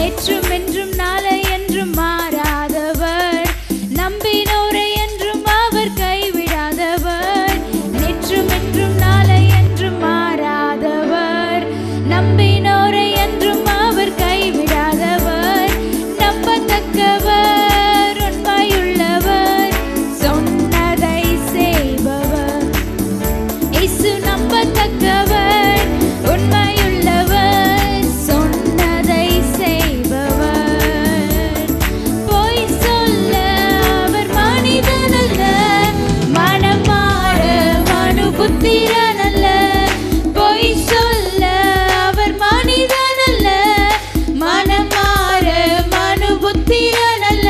நேற்றும் என்றும் நாளை என்றும் மாறாதவர், நம்பினோரை என்றும் அவர் கைவிடாதவர். நேற்றும் என்றும் நாளை என்றும் மாறாதவர், நம்பினோரை என்றும் அவர் கைவிடாதவர். நம்பத்தக்கவர், உண்மையுள்ளவர், சொன்னதை செய்பவர். இயேசு நம்பத்தக்கவர், உண்மையுள்ளவர், சொன்னதை செய்பவர். பொய் சொல்ல அவர் மனிதனல்ல, மனம் மாற மனுபுத்திரனல்ல. பொய் சொல்ல அவர் மனிதனல்ல, மனம் மாற மனுபுத்திரனல்ல.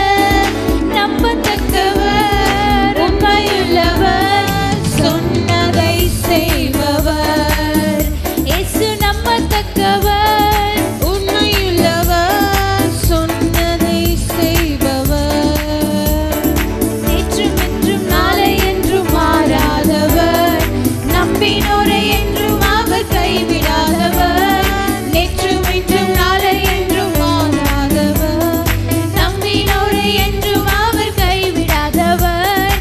நம்பத்தக்கவர், உண்மையுள்ளவர், சொன்னதை செய்பவர். இயேசு நம்பத்தக்கவர், உண்மையுள்ளவர், சொன்னதை செய்பவர். நேற்றும் என்றும் நாளை என்றும் மாறாதவர், நம்பினோரை என்றும் அவர் கைவிடாதவர். நேற்றும் என்றும் நாளை என்றும் மாறாதவர், நம்பினோரை என்றும் அவர் கைவிடாதவர்.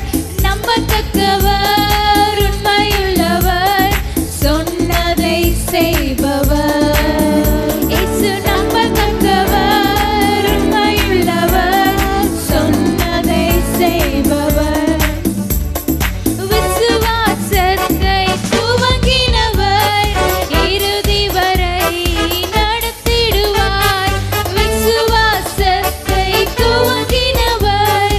நம்பத்தக்கவர், உண்மையுள்ளவர், சொன்னதை செய்பவர். இயேசு நம்பத்தக்கவர், உண்மையுள்ளவர், சொன்னதை செய்பவர். விசுவாசத்தை துவங்கினவர், இறுதி வரை நடத்திடுவார். விசுவாசத்தை துவங்கினவர்,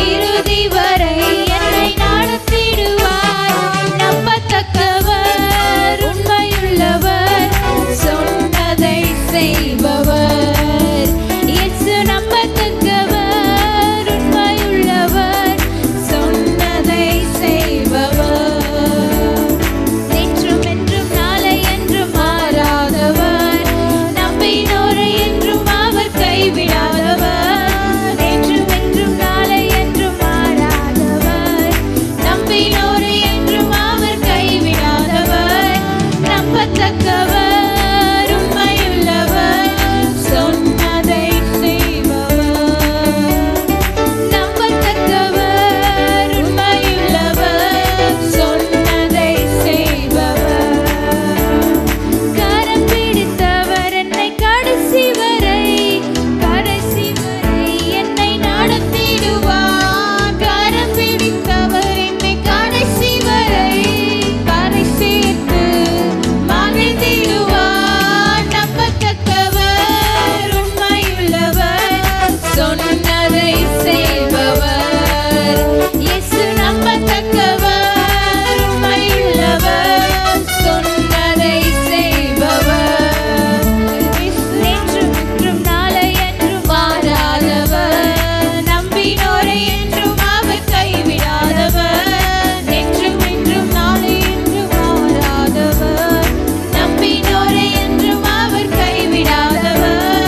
இறுதி வரை என்னை நடத்திடுவார். நம்பத்தக்கவர், உண்மையுள்ளவர், சொன்னதை செய்பவர். இயேசு நம்பத்தக்கவர், உண்மையுள்ளவர், சொன்னதை செய்பவர். நேற்றும் என்றும் நாளை என்றும் மாறாதவர், நம்பினோரை என்றும் அவர் கைவிடாதவர். நேற்றும் என்றும் நாளை என்றும் மாறாதவர், நம்பினோரை என்றும் அவர் கைவிடாதவர். நம்பத்தக்கவர், உண்மையுள்ளவர், சொன்னதை செய்பவர். நம்பத்தக்கவர், உண்மையுள்ளவர், சொன்னதை செய்பவர். கரம் பிடித்தவர் என்னை கடைசி வரை, கடைசி வரை என்னை நடத்திடுவார். கரம் பிடித்தவர் என்னை கடைசி வரை, கரை சேர்த்து மகிழ்ந்திடுவார். நம்பத்தக்கவர், உண்மையுள்ளவர், சொன்னதை செய்பவர். இயேசு நம்பத்தக்கவர், உண்மையுள்ளவர், சொன்னதை செய்பவர். நேற்றும் என்றும் நாளை என்றும் மாறாதவர், நம்பினோரை என்றும் அவர் கைவிடாதவர். நேற்றும் என்றும் நாளை என்றும் மாறாதவர், நம்பினோரை என்றும் அவர் கைவிடாதவர்.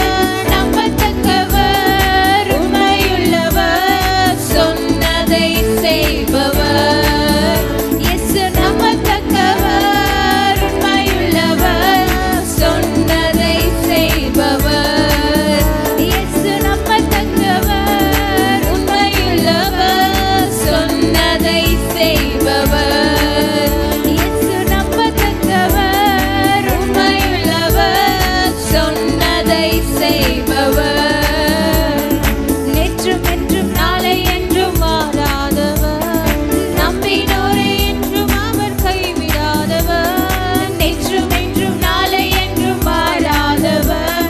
நம்பத்தக்கவர், உண்மையுள்ளவர், சொன்னதை செய்பவர். இயேசு நம்பத்தக்கவர், உண்மையுள்ளவர், சொன்னதை செய்பவர். இயேசு நம்பத்தக்கவர், உண்மையுள்ளவர், சொன்னதை செய்பவர். இயேசு நம்பத்தக்கவர், உண்மையுள்ளவர், சொன்னதை செய்பவர். நேற்றும் என்றும் நாளை என்றும் மாறாதவர், நம்பினோரை என்றும் அவர் கைவிடாதவர். நேற்றும் என்றும் நாளை என்றும் மாறாதவர்,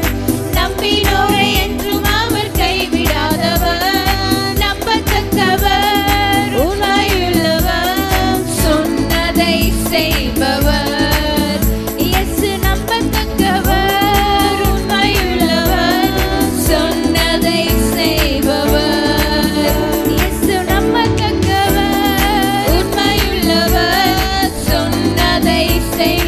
நம்பினோரை என்றும் அவர் கைவிடாதவர். நம்பத்தக்கவர், உண்மையுள்ளவர், சொன்னதை செய்பவர். இயேசு நம்பத்தக்கவர், உண்மையுள்ளவர், சொன்னதை செய்பவர். இயேசு நம்பத்தக்கவர், உண்மையுள்ளவர், சொன்னதை செய்பவர்.